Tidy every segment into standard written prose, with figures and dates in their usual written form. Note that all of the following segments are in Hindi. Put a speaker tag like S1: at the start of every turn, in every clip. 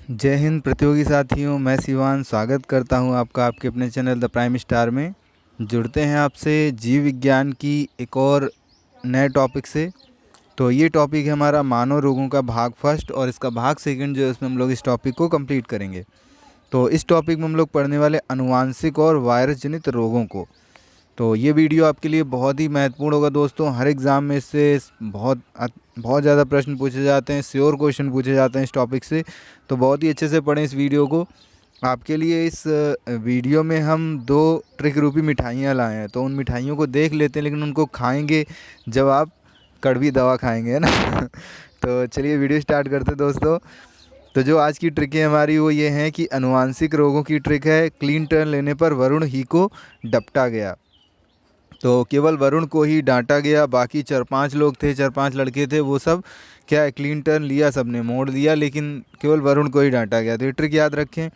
S1: जय हिंद प्रतियोगी साथियों, मैं शिवान स्वागत करता हूं आपका आपके अपने चैनल द प्राइम स्टार में। जुड़ते हैं आपसे जीव विज्ञान की एक और नए टॉपिक से। तो ये टॉपिक है हमारा मानव रोगों का भाग फर्स्ट, और इसका भाग सेकंड जो है उसमें हम लोग इस टॉपिक को कंप्लीट करेंगे। तो इस टॉपिक में हम लोग पढ़ने वाले आनुवांशिक और वायरस जनित रोगों को। तो ये वीडियो आपके लिए बहुत ही महत्वपूर्ण होगा दोस्तों। हर एग्ज़ाम में इससे बहुत ज़्यादा प्रश्न पूछे जाते हैं, श्योर क्वेश्चन पूछे जाते हैं इस टॉपिक से। तो बहुत ही अच्छे से पढ़ें इस वीडियो को। आपके लिए इस वीडियो में हम 2 ट्रिक रूपी मिठाइयाँ लाए हैं। तो उन मिठाइयों को देख लेते हैं, लेकिन उनको खाएंगे जब आप कड़वी दवा खाएंगे, है ना। तो चलिए वीडियो स्टार्ट करते हैं दोस्तों। तो जो आज की ट्रिक है हमारी वो ये है कि आनुवांशिक रोगों की ट्रिक है। क्लीन टर्न लेने पर वरुण ही को डपटा गया। तो केवल वरुण को ही डांटा गया, बाकी 4-5 लोग थे, 4-5 लड़के थे, वो सब क्या है क्लीन टर्न लिया, सब ने मोड़ दिया, लेकिन केवल वरुण को ही डांटा गया। तो ये ट्रिक याद रखें।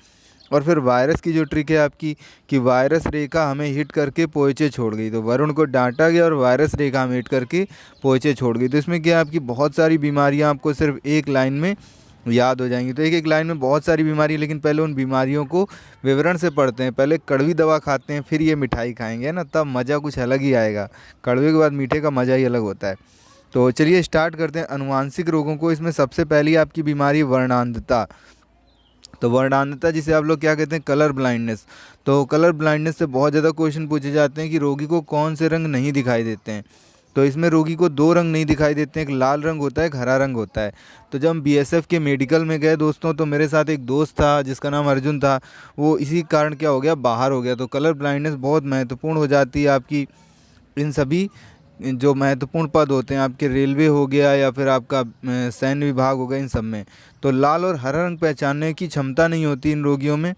S1: और फिर वायरस की जो ट्रिक है आपकी कि वायरस रेखा हमें हिट करके पोइचे छोड़ गई। तो वरुण को डांटा गया और वायरस रेखा हमें हिट करके पोइचे छोड़ गई। तो इसमें क्या आपकी बहुत सारी बीमारियां आपको सिर्फ एक लाइन में याद हो जाएंगी। तो एक एक लाइन में बहुत सारी बीमारी, लेकिन पहले उन बीमारियों को विवरण से पढ़ते हैं। पहले कड़वी दवा खाते हैं, फिर ये मिठाई खाएंगे ना, तब मज़ा कुछ अलग ही आएगा। कड़वे के बाद मीठे का मज़ा ही अलग होता है। तो चलिए स्टार्ट करते हैं आनुवांशिक रोगों को। इसमें सबसे पहली आपकी बीमारी वर्णांधता। तो वर्णांधता जिसे आप लोग क्या कहते हैं, कलर ब्लाइंडनेस। तो कलर ब्लाइंडनेस से बहुत ज़्यादा क्वेश्चन पूछे जाते हैं कि रोगी को कौन से रंग नहीं दिखाई देते हैं। तो इसमें रोगी को 2 रंग नहीं दिखाई देते हैं, एक लाल रंग होता है, एक हरा रंग होता है। तो जब हम बीएसएफ के मेडिकल में गए दोस्तों, तो मेरे साथ एक दोस्त था जिसका नाम अर्जुन था। वो इसी कारण क्या हो गया, बाहर हो गया। तो कलर ब्लाइंडनेस बहुत महत्वपूर्ण हो जाती है आपकी इन सभी जो महत्वपूर्ण पद होते हैं आपके, रेलवे हो गया या फिर आपका सैन्य विभाग हो गया, इन सब में। तो लाल और हरा रंग पहचानने की क्षमता नहीं होती इन रोगियों में।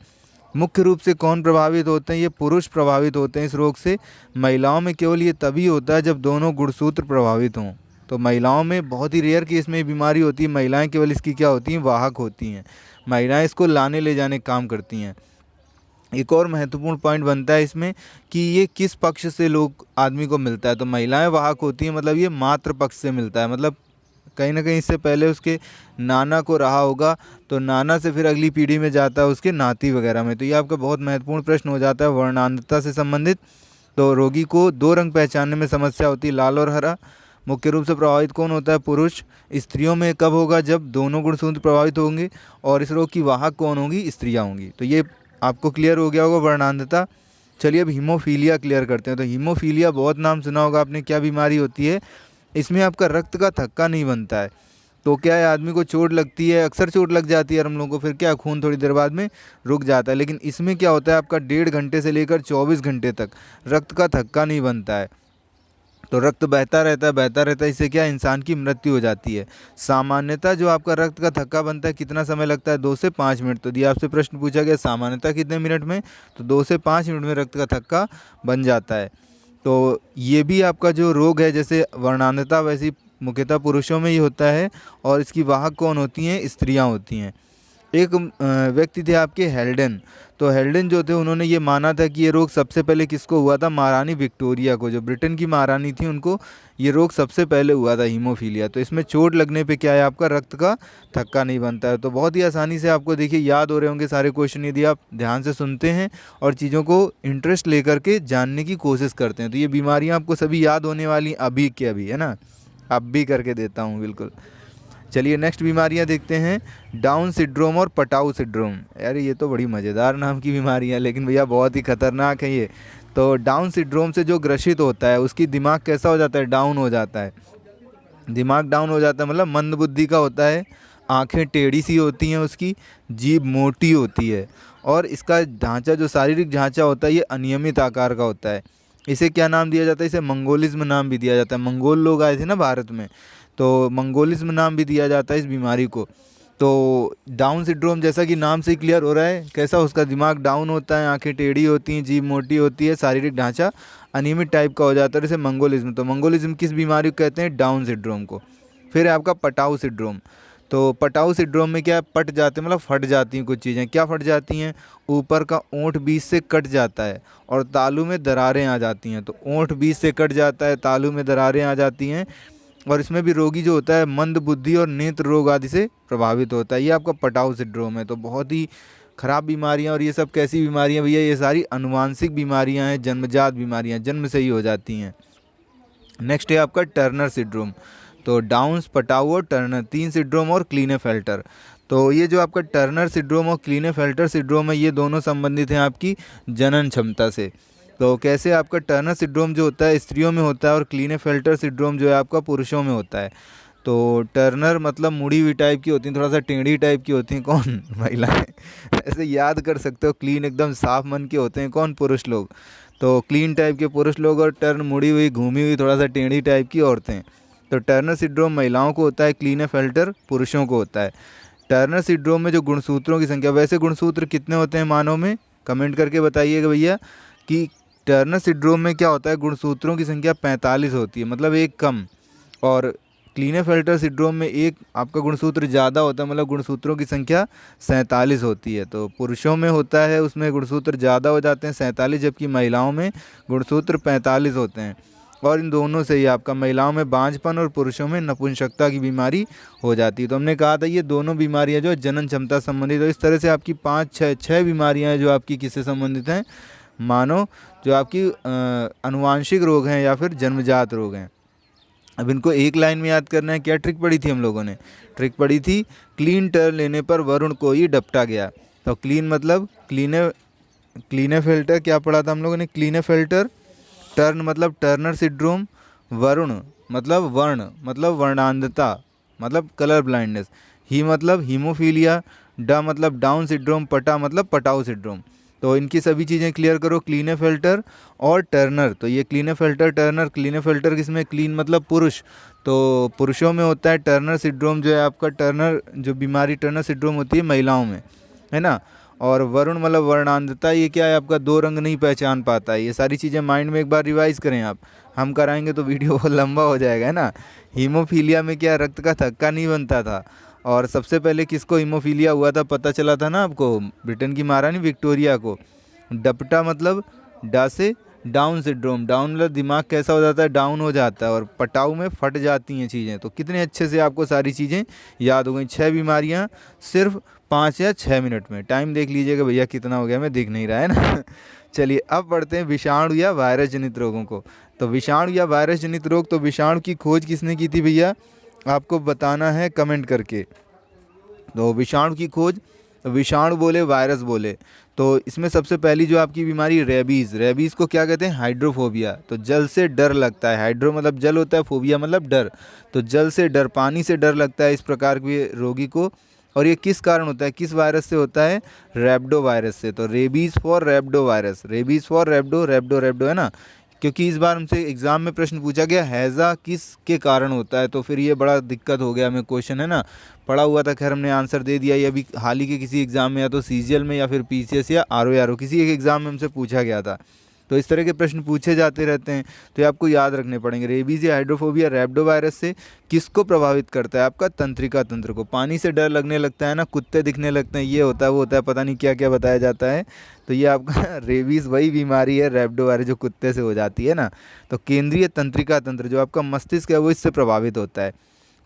S1: मुख्य रूप से कौन प्रभावित होते हैं, ये पुरुष प्रभावित होते हैं इस रोग से। महिलाओं में केवल ये तभी होता है जब दोनों गुणसूत्र प्रभावित हों। तो महिलाओं में बहुत ही रेयर केस में ये बीमारी होती है। महिलाएं केवल इसकी क्या होती हैं, वाहक होती हैं। महिलाएं इसको लाने ले जाने का काम करती हैं। एक और महत्वपूर्ण पॉइंट बनता है इसमें कि ये किस पक्ष से लोग आदमी को मिलता है। तो महिलाएं वाहक होती हैं, मतलब ये मातृ पक्ष से मिलता है, मतलब कहीं ना कहीं इससे पहले उसके नाना को रहा होगा, तो नाना से फिर अगली पीढ़ी में जाता है उसके नाती वगैरह में। तो ये आपका बहुत महत्वपूर्ण प्रश्न हो जाता है वर्णांधता से संबंधित। तो रोगी को 2 रंग पहचानने में समस्या होती है, लाल और हरा। मुख्य रूप से प्रभावित कौन होता है, पुरुष। स्त्रियों में कब होगा, जब दोनों गुणसूत्र प्रभावित होंगे। और इस रोग की वाहक कौन होंगी, स्त्रियाँ होंगी। तो ये आपको क्लियर हो गया होगा वर्णांधता। चलिए अब हीमोफीलिया क्लियर करते हैं। तो हीमोफीलिया बहुत नाम सुना होगा आपने, क्या बीमारी होती है, इसमें आपका रक्त का थक्का नहीं बनता है। तो क्या है, आदमी को चोट लगती है, अक्सर चोट लग जाती है हम लोगों को, फिर क्या खून थोड़ी देर बाद में रुक जाता है। लेकिन इसमें क्या होता है, आपका 1.5 घंटे से लेकर 24 घंटे तक रक्त का थक्का नहीं बनता है। तो रक्त बहता रहता है, बहता रहता है, इससे क्या इंसान की मृत्यु हो जाती है। सामान्यतः जो आपका रक्त का थक्का बनता है, कितना समय लगता है, 2 से 5 मिनट। तो दिया आपसे प्रश्न पूछा गया सामान्यतः कितने मिनट में, तो 2 से 5 मिनट में रक्त का थक्का बन जाता है। तो ये भी आपका जो रोग है, जैसे वर्णांधता, वैसी मुख्यतः पुरुषों में ही होता है। और इसकी वाहक कौन होती हैं, स्त्रियां होती हैं। एक व्यक्ति थे आपके हेल्डन। तो हेल्डन जो थे, उन्होंने ये माना था कि ये रोग सबसे पहले किसको हुआ था, महारानी विक्टोरिया को, जो ब्रिटेन की महारानी थी, उनको ये रोग सबसे पहले हुआ था, हीमोफीलिया। तो इसमें चोट लगने पे क्या है, आपका रक्त का थक्का नहीं बनता है। तो बहुत ही आसानी से आपको देखिए याद हो रहे होंगे सारे क्वेश्चन, यदि आप ध्यान से सुनते हैं और चीज़ों को इंटरेस्ट लेकर के जानने की कोशिश करते हैं। तो ये बीमारियाँ आपको सभी याद होने वाली अभी के अभी, है ना। अब भी करके देता हूँ बिल्कुल। चलिए नेक्स्ट बीमारियां देखते हैं, डाउन सिड्रोम और पटाऊ सिड्रोम। यार ये तो बड़ी मज़ेदार नाम की बीमारियां, लेकिन भैया बहुत ही खतरनाक है ये। तो डाउन सिड्रोम से जो ग्रसित होता है, उसकी दिमाग कैसा हो जाता है, डाउन हो जाता है। दिमाग डाउन हो जाता है मतलब मंद बुद्धि का होता है। आंखें टेढ़ी सी होती हैं उसकी, जीभ मोटी होती है, और इसका ढांचा, जो शारीरिक ढांचा होता है, ये अनियमित आकार का होता है। इसे क्या नाम दिया जाता है, इसे मंगोलिज्म नाम भी दिया जाता है। मंगोल लोग आए थे ना भारत में, तो मंगोलिज्म नाम भी दिया जाता है इस बीमारी को। तो डाउन सिड्रोम जैसा कि नाम से ही क्लियर हो रहा है, कैसा, उसका दिमाग डाउन होता है, आंखें टेढ़ी होती हैं, जीभ मोटी होती है, शारीरिक ढांचा अनियमित टाइप का हो जाता है, इसे मंगोलिज्म। तो मंगोलिज्म किस बीमारी को कहते हैं, डाउन सिड्रोम को। फिर है आपका पटाऊ सिड्रोम। तो पटाऊ सिड्रोम में क्या है, पट जाते हैं, मतलब फट जाती हैं कुछ चीज़ें। क्या फट जाती हैं, ऊपर का ओंठ बीच से कट जाता है और तालू में दरारें आ जाती हैं। तो ओंठ बीच से कट जाता है, तालू में दरारें आ जाती हैं। और इसमें भी रोगी जो होता है मंद बुद्धि और नेत्र रोग आदि से प्रभावित होता है। ये आपका पटाउ सिंड्रोम है। तो बहुत ही खराब बीमारियां, और ये सब कैसी बीमारियां भैया, ये सारी अनुवांशिक बीमारियां हैं, जन्मजात बीमारियां, जन्म से ही हो जाती हैं। नेक्स्ट है आपका टर्नर सिंड्रोम। तो डाउन्स, पटाउ और टर्नर, 3 सिंड्रोम और क्लीनेफेल्टर। तो ये जो आपका टर्नर सिंड्रोम और क्लीनेफेल्टर सिंड्रोम है, ये दोनों संबंधित हैं आपकी जनन क्षमता से। तो कैसे आपका टर्नर सिंड्रोम जो होता है स्त्रियों में होता है और क्लीनेफेल्टर सिंड्रोम जो है आपका पुरुषों में होता है। तो टर्नर मतलब मुड़ी हुई टाइप की होती हैं, थोड़ा सा टेढ़ी टाइप की होती हैं, कौन? महिलाएं। ऐसे याद कर सकते हो, क्लीन एकदम साफ मन के होते हैं, कौन? पुरुष लोग। तो क्लीन टाइप के पुरुष लोग और टर्न मुड़ी हुई, घूमी हुई, थोड़ा सा टेढ़ी टाइप की औरतें। तो टर्नर सिंड्रोम महिलाओं को होता है, क्लीनेफेल्टर पुरुषों को होता है। टर्नर सिंड्रोम में जो गुणसूत्रों की संख्या, वैसे गुणसूत्र कितने होते हैं मानव में? कमेंट करके बताइएगा भैया कि टर्नर सिंड्रोम में क्या होता है, गुणसूत्रों की संख्या 45 होती है, मतलब एक कम। और क्लीनेफेल्टर सिंड्रोम में एक आपका गुणसूत्र ज़्यादा होता है, मतलब गुणसूत्रों की संख्या 47 होती है। तो पुरुषों में होता है, उसमें गुणसूत्र ज़्यादा हो जाते हैं 47, जबकि महिलाओं में गुणसूत्र 45 होते हैं। और इन दोनों से ही आपका महिलाओं में बांझपन और पुरुषों में नपुंसकता की बीमारी हो जाती है। तो हमने कहा था ये दोनों बीमारियां जो जनन क्षमता संबंधित, तो इस तरह से आपकी 5-6 बीमारियां हैं जो आपकी किससे संबंधित हैं? मानो जो आपकी अनुवांशिक रोग हैं या फिर जन्मजात रोग हैं। अब इनको एक लाइन में याद करना है। क्या ट्रिक पढ़ी थी हम लोगों ने? ट्रिक पढ़ी थी, क्लीन टर्न लेने पर वरुण को ही डपटा गया। तो क्लीन मतलब क्लीनेफेल्टर, क्या पढ़ा था हम लोगों ने? क्लीनेफेल्टर। टर्न मतलब टर्नर सिंड्रोम। वरुण मतलब वर्ण मतलब वर्णांधता, मतलब कलर ब्लाइंडनेस। ही मतलब हीमोफीलिया। डा मतलब डाउन सिंड्रोम। पटा मतलब पटाउ सिंड्रोम। तो इनकी सभी चीज़ें क्लियर करो, क्लीनेफेल्टर और टर्नर। तो ये क्लीनेफेल्टर, टर्नर। क्लीनेफेल्टर किसमें? क्लीन मतलब पुरुष, तो पुरुषों में होता है। टर्नर सिंड्रोम जो है आपका, टर्नर जो बीमारी टर्नर सिंड्रोम होती है महिलाओं में, है ना। और वरुण मतलब वर्णांधता, ये क्या है आपका? 2 रंग नहीं पहचान पाता है। ये सारी चीज़ें माइंड में एक बार रिवाइज करें आप, हम कराएंगे तो वीडियो बहुत लंबा हो जाएगा, है ना। हीमोफीलिया में क्या, रक्त का थक्का नहीं बनता था। और सबसे पहले किसको हीमोफीलिया हुआ था पता चला था ना आपको? ब्रिटेन की महारानी विक्टोरिया को। डपटा मतलब डा से डाउन सिंड्रोम। डाउन मतलब दिमाग कैसा हो जाता है? डाउन हो जाता है। और पटाऊ में फट जाती हैं चीज़ें। तो कितने अच्छे से आपको सारी चीज़ें याद हो गई। 6 बीमारियां सिर्फ 5 या 6 मिनट में। टाइम देख लीजिएगा भैया कितना हो गया, मैं दिख नहीं रहा है ना। चलिए अब पढ़ते हैं विषाणु या वायरस जनित रोगों को। तो विषाणु या वायरस जनित रोग, तो विषाणु की खोज किसने की थी भैया? आपको बताना है कमेंट करके। तो विषाणु की खोज, विषाणु बोले वायरस बोले, तो इसमें सबसे पहली जो आपकी बीमारी रेबीज़। रेबीज़ को क्या कहते हैं? हाइड्रोफोबिया। तो जल से डर लगता है। हाइड्रो मतलब जल होता है, फोबिया मतलब डर। तो जल से डर, पानी से डर लगता है इस प्रकार के रोगी को। और ये किस कारण होता है, किस वायरस से होता है? रैब्डो वायरस से। तो rabies for rhabdovirus, rabies for rhabdo, rhabdo rhabdo, है ना। क्योंकि इस बार हमसे एग्जाम में प्रश्न पूछा गया हैज़ा किस के कारण होता है, तो फिर ये बड़ा दिक्कत हो गया हमें, क्वेश्चन है ना। पढ़ा हुआ था, खैर हमने आंसर दे दिया। ये अभी हाल ही के किसी एग्जाम में, या तो सीजीएल में या फिर पीसीएस या आरओ किसी एक एग्जाम में हमसे पूछा गया था। तो इस तरह के प्रश्न पूछे जाते रहते हैं, तो ये आपको याद रखने पड़ेंगे। रेबीज़ या हाइड्रोफोबिया रैब्डो वायरस से किसको प्रभावित करता है? आपका तंत्रिका तंत्र को। पानी से डर लगने लगता है ना, कुत्ते दिखने लगते हैं, ये होता है वो होता है, पता नहीं क्या क्या बताया जाता है। तो ये आपका रेबीज़ वही बीमारी है, रैब्डो वायरस जो कुत्ते से हो जाती है ना। तो केंद्रीय तंत्रिका तंत्र जो आपका मस्तिष्क है वो इससे प्रभावित होता है।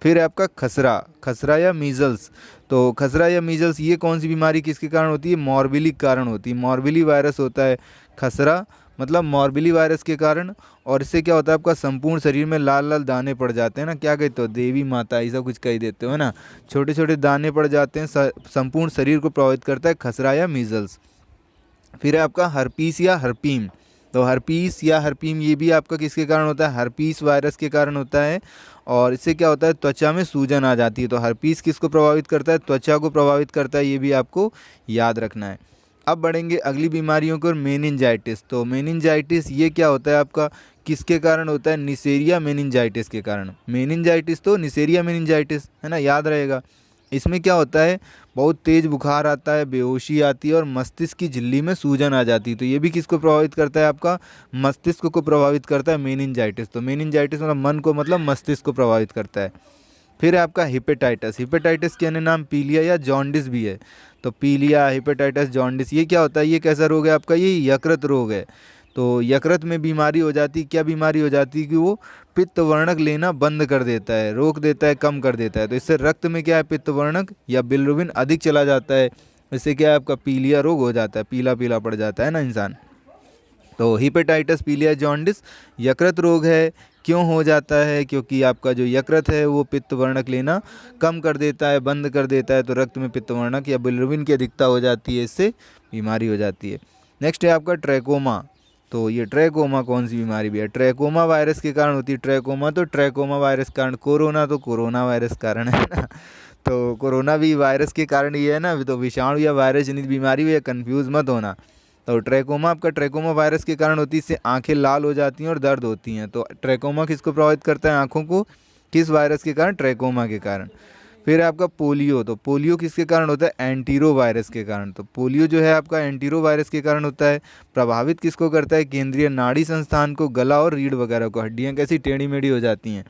S1: फिर आपका खसरा, खसरा या मीजल्स। तो खसरा या मीजल्स ये कौन सी बीमारी किसके कारण होती है? मॉर्बिली के कारण होती है। मॉर्बिली वायरस होता है खसरा, मतलब मॉर्बिली वायरस के कारण। और इससे क्या होता है आपका संपूर्ण शरीर में लाल लाल दाने पड़ जाते हैं ना, क्या कहते हो? देवी माता ऐसा कुछ कह देते हो, है ना। छोटे छोटे दाने पड़ जाते हैं, संपूर्ण शरीर को प्रभावित करता है खसरा या मीजल्स। फिर है आपका हर्पीस या हर्पीम। तो हर्पीस या हर्पीम ये भी आपका किसके कारण होता है? हर्पीस वायरस के कारण होता है। और इससे क्या होता है? त्वचा में सूजन आ जाती है। तो हर्पीस किसको प्रभावित करता है? त्वचा को प्रभावित करता है, ये भी आपको याद रखना है। अब बढ़ेंगे अगली बीमारियों को, मेनिंजाइटिस। तो मेनिंजाइटिस ये क्या होता है आपका, किसके कारण होता है? निसेरिया मेनिंजाइटिस के कारण। मेनिंजाइटिस तो निसेरिया मेनिंजाइटिस, है ना, याद रहेगा। इसमें क्या होता है? बहुत तेज़ बुखार आता है, बेहोशी आती है और मस्तिष्क की झिल्ली में सूजन आ जाती है। तो ये भी किसको प्रभावित करता है? आपका मस्तिष्क को प्रभावित करता है मेनिंजाइटिस। तो मेनिंजाइटिस मतलब मन को, मतलब मस्तिष्क को प्रभावित करता है। फिर है आपका हिपेटाइटिस। हिपेटाइटिस के अन्य नाम पीलिया या जॉन्डिस भी है। तो पीलिया, हिपेटाइटिस, जॉन्डिस ये क्या होता है? ये कैसा रोग है आपका? ये यकृत रोग है। तो यकृत में बीमारी हो जाती, क्या बीमारी हो जाती है कि वो पित्त वर्णक लेना बंद कर देता है, रोक देता है, कम कर देता है। तो इससे रक्त में क्या है, पित्त वर्णक या बिलिरुबिन अधिक चला जाता है। इससे क्या है, आपका पीलिया रोग हो जाता है, पीला पीला पड़ जाता है ना इंसान। तो हिपेटाइटिस पीलिया जॉन्डिस यकृत रोग है। क्यों हो जाता है, क्योंकि आपका जो यकृत है वो पित्त वर्णक लेना कम कर देता है, बंद कर देता है। तो रक्त में पित्त वर्णक या बिलिरुबिन की अधिकता हो जाती है, इससे बीमारी हो जाती है। नेक्स्ट है आपका ट्रैकोमा। तो ये ट्रैकोमा कौन सी बीमारी भी है, ट्रैकोमा वायरस के कारण होती है ट्रैकोमा। तो ट्रैकोमा वायरस कारण, कोरोना तो कोरोना वायरस कारण है ना, तो कोरोना भी वायरस के कारण ही है ना। तो विषाणु या वायरस जनित बीमारी हुई है, कन्फ्यूज़ मत होना। तो ट्रैकोमा आपका ट्रैकोमा वायरस के कारण होती है, इससे आंखें लाल हो जाती हैं और दर्द होती हैं। तो ट्रैकोमा किसको प्रभावित करता है, आंखों को, किस वायरस के कारण, ट्रैकोमा के कारण। फिर आपका पोलियो। तो पोलियो किसके कारण होता है, एंटीरो वायरस के कारण। तो पोलियो जो है आपका एंटीरो वायरस के कारण होता है। प्रभावित किसको करता है, केंद्रीय नाड़ी संस्थान को, गला और रीढ़ वगैरह को। हड्डियाँ कैसी टेढ़ी मेढ़ी हो जाती हैं,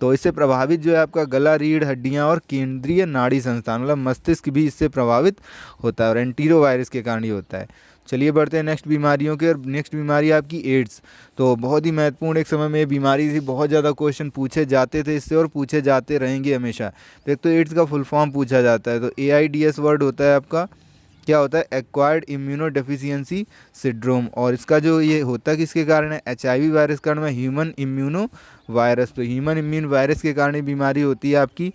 S1: तो इससे प्रभावित जो है आपका गला, रीढ़, हड्डियाँ और केंद्रीय नाड़ी संस्थान मतलब मस्तिष्क भी इससे प्रभावित होता है, और एंटीरो वायरस के कारण ही होता है। चलिए बढ़ते हैं नेक्स्ट बीमारियों के। और नेक्स्ट बीमारी आपकी एड्स। तो बहुत ही महत्वपूर्ण एक समय में ये बीमारी थी, बहुत ज़्यादा क्वेश्चन पूछे जाते थे इससे और पूछे जाते रहेंगे हमेशा। तो एक तो एड्स का फुल फॉर्म पूछा जाता है, तो AIDS वर्ड होता है आपका, क्या होता है, एक्वायर्ड इम्यूनो डेफिशिएंसी सिंड्रोम। और इसका जो ये होता है किसके कारण है, HIV वायरस कारण में, ह्यूमन इम्यूनो वायरस। तो ह्यूमन इम्यून वायरस के कारण ये बीमारी होती है आपकी।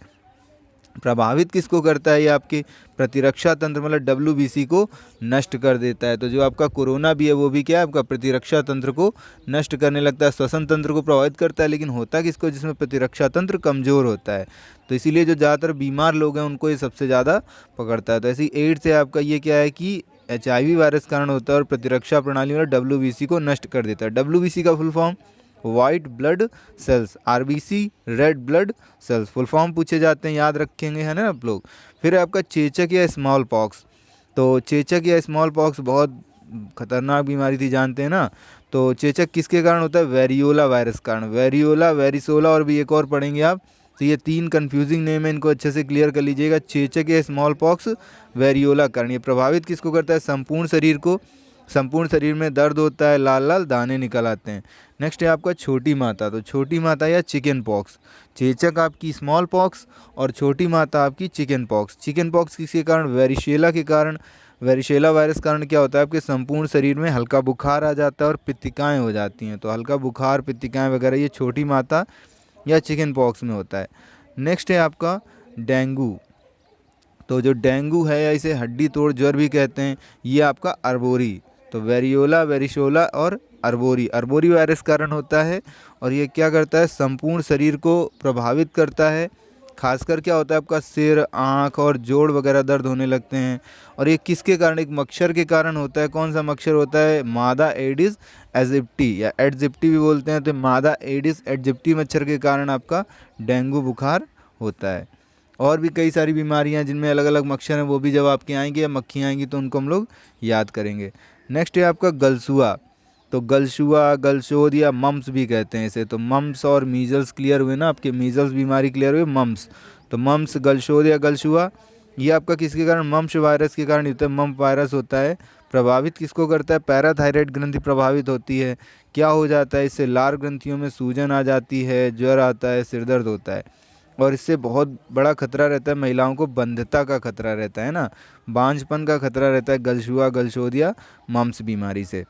S1: प्रभावित किसको करता है, ये आपके प्रतिरक्षा तंत्र मतलब WBC को नष्ट कर देता है। तो जो आपका कोरोना भी है वो भी क्या है, आपका प्रतिरक्षा तंत्र को नष्ट करने लगता है, श्वसन तंत्र को प्रभावित करता है। लेकिन होता किसको, जिसमें प्रतिरक्षा तंत्र कमज़ोर होता है। तो इसीलिए जो ज़्यादातर बीमार लोग हैं उनको ये सबसे ज़्यादा पकड़ता है। तो ऐसी एड्स है आपका, ये क्या है कि HIV वायरस कारण होता है और प्रतिरक्षा प्रणाली में WBC को नष्ट कर देता है। WBC का full form white blood cells, RBC red blood cells, full form पूछे जाते हैं, याद रखेंगे है ना आप लोग। फिर आपका चेचक या स्मॉल पॉक्स। तो चेचक या स्मॉल पॉक्स बहुत खतरनाक बीमारी थी, जानते हैं ना। तो चेचक किसके कारण होता है, वेरियोला वायरस कारण। वेरियोला, वेरिसोला और भी एक और पढ़ेंगे आप। तो ये 3 कंफ्यूजिंग नेम है, इनको अच्छे से क्लियर कर लीजिएगा। चेचक या स्मॉल पॉक्स, वेरियोला कारण। ये प्रभावित किसको करता है, संपूर्ण शरीर को। संपूर्ण शरीर में दर्द होता है, लाल लाल दाने निकल आते हैं। नेक्स्ट है आपका छोटी माता। तो छोटी माता या चिकन पॉक्स। चेचक आपकी स्मॉल पॉक्स और छोटी माता आपकी चिकन पॉक्स। चिकन पॉक्स किसके कारण, वेरिशेला के कारण। वेरिशेला वायरस कारण क्या होता है, आपके संपूर्ण शरीर में हल्का बुखार आ जाता है और पित्तिकाएँ हो जाती हैं। तो हल्का बुखार, पित्तिकाएँ वगैरह ये छोटी माता या चिकन पॉक्स में होता है। नेक्स्ट है आपका डेंगू। तो जो डेंगू है या इसे हड्डी तोड़ ज्वर भी कहते हैं, ये आपका अर्बोरी। तो वेरियोला, वेरिशोला और अर्बोरी, अर्बोरी वायरस कारण होता है। और ये क्या करता है, संपूर्ण शरीर को प्रभावित करता है। खासकर क्या होता है, आपका सिर, आँख और जोड़ वगैरह दर्द होने लगते हैं। और ये किसके कारण, एक मच्छर के कारण होता है। कौन सा मच्छर होता है, मादा एडिस एजिप्टी या एडजिप्टी भी बोलते हैं। तो मादा एडिस एडजिप्टी मच्छर के कारण आपका डेंगू बुखार होता है। और भी कई सारी बीमारियां जिनमें अलग अलग मच्छर हैं, वो भी जब आपके आएंगे या मक्खियाँ आएंगी तो उनको हम लोग याद करेंगे। नेक्स्ट है आपका गलसुआ। तो गलसुआ, गलशोद या मम्स भी कहते हैं इसे। तो मम्स और मीजल्स क्लियर हुए ना, आपके मीजल्स बीमारी क्लियर हुई, मम्स। तो मम्स, गलशोद या गलसुआ ये आपका किसके कारण, मम्स वायरस के कारण होता है। मम्प वायरस होता है, प्रभावित किसको करता है, पैराथायराइड ग्रंथि प्रभावित होती है। क्या हो जाता है, इससे लार ग्रंथियों में सूजन आ जाती है, ज्वर आता है, सिर दर्द होता है। और इससे बहुत बड़ा खतरा रहता है, महिलाओं को बंधता का खतरा रहता है ना, बांझपन का खतरा रहता है गलशुआ, गलशोद या मम्स बीमारी से।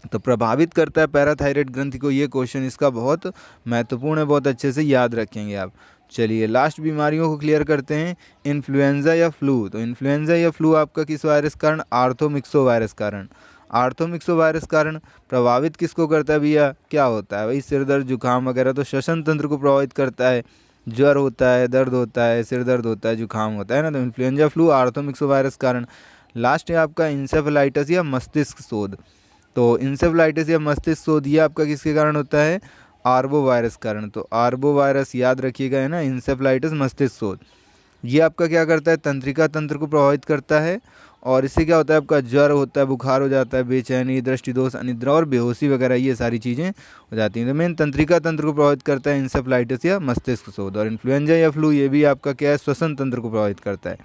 S1: तो प्रभावित करता है पैराथायराइड ग्रंथि को, ये क्वेश्चन इसका बहुत महत्वपूर्ण है, बहुत अच्छे से याद रखेंगे आप। चलिए लास्ट बीमारियों को क्लियर करते हैं। इन्फ्लुएंजा या फ्लू। तो इन्फ्लुएंजा या फ्लू आपका किस वायरस कारण, आर्थोमिक्सो वायरस कारण। आर्थोमिक्सो वायरस कारण प्रभावित किसको करता है भैया, क्या होता है भाई, सिर दर्द, जुकाम वगैरह। तो श्वसन तंत्र को प्रभावित करता है, ज्वर होता है, दर्द होता है, सिर दर्द होता है, जुकाम होता है ना। तो इन्फ्लुएंजा, फ्लू, आर्थोमिक्सो वायरस कारण। लास्ट है आपका इंसेफेलाइटिस या मस्तिष्क शोध। तो इंसेफेलाइटिस या मस्तिष्क शोध ये आपका किसके कारण होता है, आर्बो वायरस कारण। तो आर्बो वायरस याद रखिएगा है ना, इंसेफेलाइटिस, मस्तिष्क शोध। ये आपका क्या करता है, तंत्रिका तंत्र को प्रभावित करता है। और इससे क्या होता है, आपका ज्वर होता है, बुखार हो जाता है, बेचैनी, दृष्टिदोष, अनिद्रा और बेहोशी वगैरह ये सारी चीज़ें हो जाती हैं। तो मेन तंत्रिका तंत्र को प्रभावित करता है इंसेफेलाइटिस या मस्तिष्क शोध। और इन्फ्लुएंजा या फ्लू ये भी आपका क्या है, श्वसन तंत्र को प्रभावित करता है।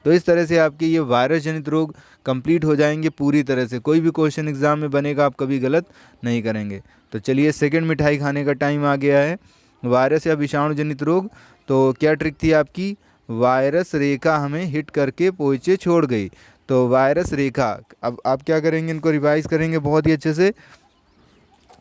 S1: तो इस तरह से आपके ये वायरस जनित रोग कंप्लीट हो जाएंगे पूरी तरह से। कोई भी क्वेश्चन एग्जाम में बनेगा आप कभी गलत नहीं करेंगे। तो चलिए सेकंड मिठाई खाने का टाइम आ गया है। वायरस या विषाणु जनित रोग, तो क्या ट्रिक थी आपकी, वायरस रेखा हमें हिट करके पोइचे छोड़ गई। तो वायरस रेखा, अब आप क्या करेंगे, इनको रिवाइज करेंगे बहुत ही अच्छे से।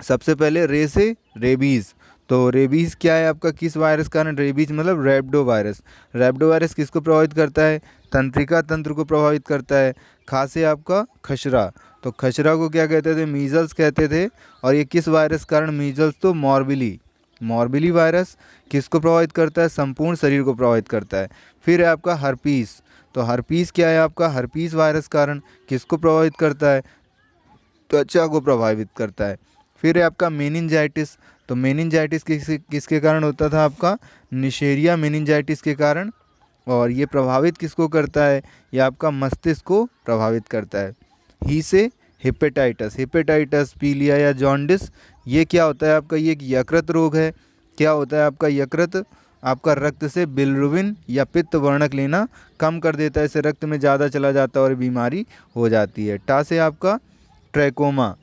S1: सबसे पहले रे से रेबीज़, तो रेबीज़ क्या है आपका, किस वायरस कारण, रेबीज मतलब रैबिडो वायरस। रैबिडो वायरस किसको प्रभावित करता है, तंत्रिका तंत्र को प्रभावित करता है। खा से आपका खसरा, तो खसरा को क्या कहते थे, मीजल्स कहते थे। और ये किस वायरस कारण, मीजल्स तो मॉर्बिली वायरस किसको प्रभावित करता है, संपूर्ण शरीर को प्रभावित करता है। फिर है आपका हर्पीस, तो हर्पीस क्या है आपका, हर्पीस वायरस कारण किसको प्रभावित करता है, त्वचा को प्रभावित करता है। फिर है आपका मेनिंजाइटिस, तो मेनिंजाइटिस किसके कारण होता था आपका, निशेरिया मेनिंजाइटिस के कारण। और ये प्रभावित किसको करता है, ये आपका मस्तिष्क को प्रभावित करता है। ही से हेपेटाइटस, पीलिया या जॉन्डिस, ये क्या होता है आपका, ये एक यकृत रोग है। क्या होता है आपका यकृत, आपका रक्त से बिलिरुबिन या पित्त वर्णक लेना कम कर देता है, इससे रक्त में ज़्यादा चला जाता है और बीमारी हो जाती है। टा से आपका ट्रैकोमा,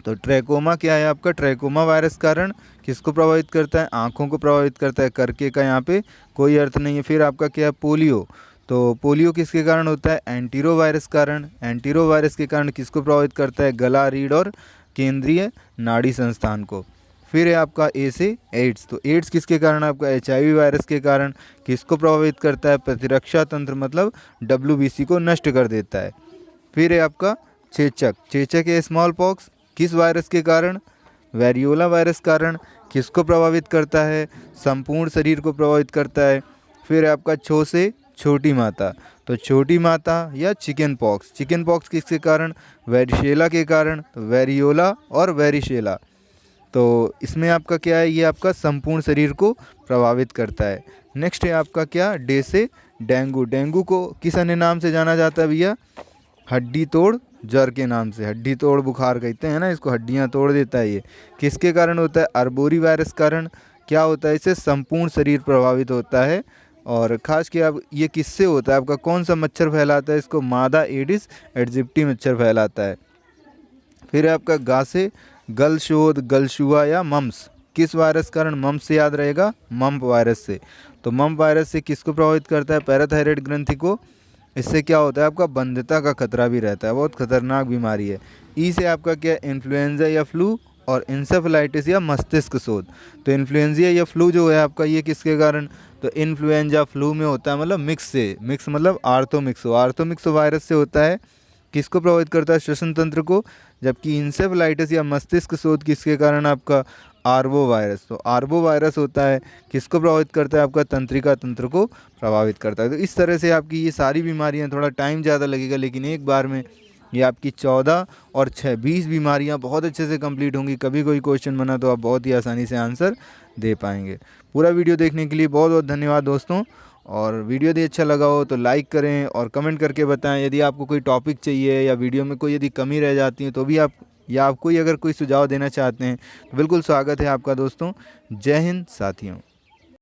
S1: तो ट्रैकोमा क्या है आपका, ट्रैकोमा वायरस कारण किसको प्रभावित करता है, आँखों को प्रभावित करता है। करके का यहाँ पे कोई अर्थ नहीं है। फिर आपका क्या है पोलियो, तो पोलियो किसके कारण होता है, एंटीरो वायरस कारण। एंटीरो वायरस के कारण किसको प्रभावित करता है, गला, रीढ़ और केंद्रीय नाड़ी संस्थान को। फिर है आपका ए से एड्स, तो एड्स किसके कारण आपका, HIV वायरस के कारण किसको प्रभावित करता है, प्रतिरक्षा तंत्र मतलब WBC को नष्ट कर देता है। फिर है आपका चेचक है स्मॉल पॉक्स, किस वायरस के कारण, वेरियोला वायरस कारण किसको प्रभावित करता है, संपूर्ण शरीर को प्रभावित करता है। फिर है आपका छो से छोटी माता, तो छोटी माता या चिकन पॉक्स किसके कारण, वेरिशेला के कारण। तो वेरियोला और वेरिशेला, तो इसमें आपका क्या है, ये आपका संपूर्ण शरीर को प्रभावित करता है। नेक्स्ट है आपका क्या, डे से डेंगू को किस अन्य नाम से जाना जाता है भैया, हड्डी तोड़ ज्वर के नाम से, हड्डी तोड़ बुखार कहते हैं ना इसको, हड्डियां तोड़ देता है। ये किसके कारण होता है, अर्बोरी वायरस कारण। क्या होता है, इससे संपूर्ण शरीर प्रभावित होता है। और ख़ास के अब ये किससे होता है आपका, कौन सा मच्छर फैलाता है इसको, मादा एडिस एजिप्टी मच्छर फैलाता है। फिर है आपका गा से गलशोध, गलशुआ या मम्स, किस वायरस कारण, मम्स से याद रहेगा, मम्प वायरस से। तो मम्प वायरस से किसको प्रभावित करता है, पैराथायराइड ग्रंथि को। इससे क्या होता है आपका बंध्यता का खतरा भी रहता है, बहुत खतरनाक बीमारी है। ई से आपका क्या, इन्फ्लुएंजा या फ्लू और इंसेफेलाइटिस या मस्तिष्क शोथ। तो इन्फ्लुएंजा या फ्लू जो है आपका, ये किसके कारण, तो इन्फ्लुएंजा फ्लू में होता है मतलब मिक्स मतलब आर्थोमिक्स वायरस से होता है। किसको प्रभावित करता है, श्वसन तंत्र को। जबकि इंसेफेलाइटिस या मस्तिष्क शोथ किसके कारण आपका, आर्बो वायरस। तो आर्बो वायरस होता है, किसको प्रभावित करता है आपका, तंत्रिका तंत्र को प्रभावित करता है। तो इस तरह से आपकी ये सारी बीमारियां, थोड़ा टाइम ज़्यादा लगेगा लेकिन एक बार में ये आपकी 14 और 6 20 बीमारियां बहुत अच्छे से कंप्लीट होंगी। कभी कोई क्वेश्चन बना तो आप बहुत ही आसानी से आंसर दे पाएंगे। पूरा वीडियो देखने के लिए बहुत बहुत धन्यवाद दोस्तों। और वीडियो यदि अच्छा लगा हो तो लाइक करें और कमेंट करके बताएं। यदि आपको कोई टॉपिक चाहिए या वीडियो में कोई यदि कमी रह जाती है तो भी आप, या आप कोई अगर कोई सुझाव देना चाहते हैं तो बिल्कुल स्वागत है आपका दोस्तों। जय हिंद साथियों।